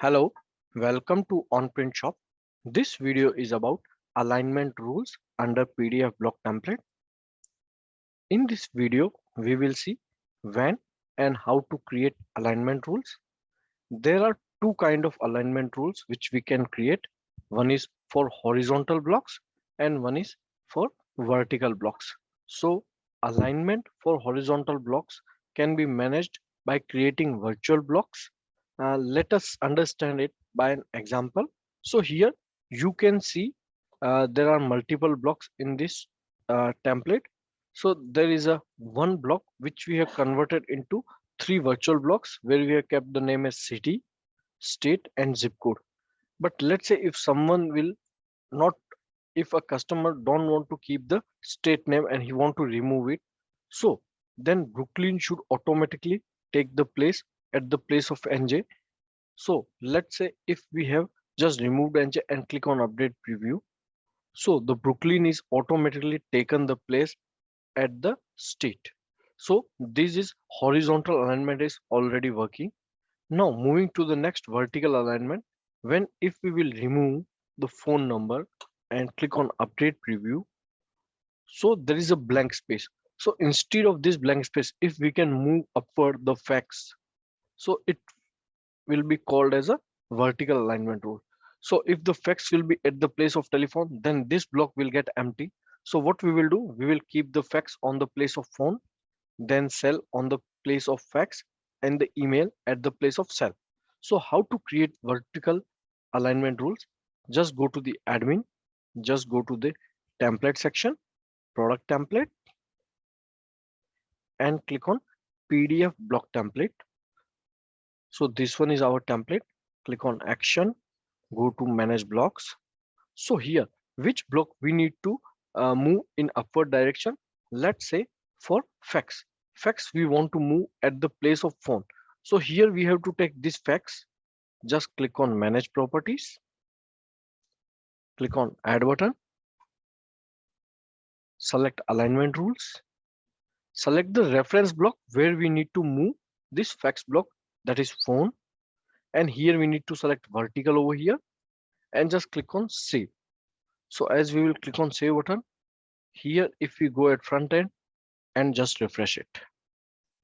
Hello, welcome to OnPrintShop. This video is about alignment rules under PDF block template. In this video, we will see when and how to create alignment rules. There are two kind of alignment rules which we can create. One is for horizontal blocks and one is for vertical blocks. So alignment for horizontal blocks can be managed by creating virtual blocks. Let us understand it by an example. So here you can see there are multiple blocks in this template. So there is a one block which we have converted into three virtual blocks where we have kept the name as city, state and zip code. But let's say if someone will not, if a customer don't want to keep the state name and he want to remove it, so then Brooklyn should automatically take the place at the place of NJ. So let's say if we have just removed NJ and click on update preview, so the Brooklyn is automatically taken the place at the state. So this is horizontal alignment is already working. Now moving to the next vertical alignment, when if we will remove the phone number and click on update preview, so there is a blank space. So instead of this blank space, if we can move upward the fax, so it will be called as a vertical alignment rule. So if the fax will be at the place of telephone, then this block will get empty. So what we will do, we will keep the fax on the place of phone, then cell on the place of fax and the email at the place of cell. So how to create vertical alignment rules? Just go to the admin, just go to the template section, product template, and click on PDF block template. So this one is our template. Click on action, go to manage blocks. So here, which block we need to move in upward direction? Let's say for fax. Fax we want to move at the place of phone. So here we have to take this fax. Just click on manage properties. Click on add button. Select alignment rules. Select the reference block where we need to move this fax block, that is phone. And here we need to select vertical over here and just click on save. So as we will click on save button, here if we go at front end and just refresh it.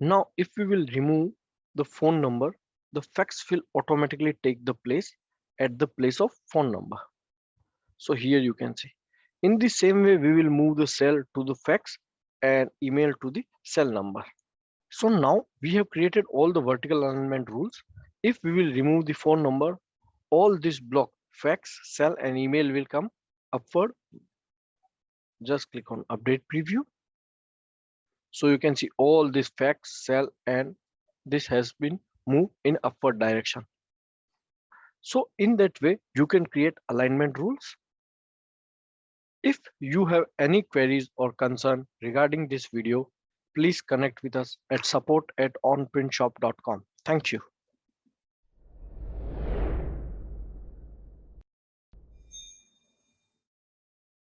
Now if we will remove the phone number, the fax will automatically take the place at the place of phone number. So here you can see. In the same way, we will move the cell to the fax and email to the cell number. So now we have created all the vertical alignment rules. If we will remove the phone number, all this block fax, cell and email will come upward. Just click on update preview. So you can see all this fax, cell and this has been moved in upward direction. So in that way, you can create alignment rules. If you have any queries or concern regarding this video, please connect with us at support@onprintshop.com. Thank you.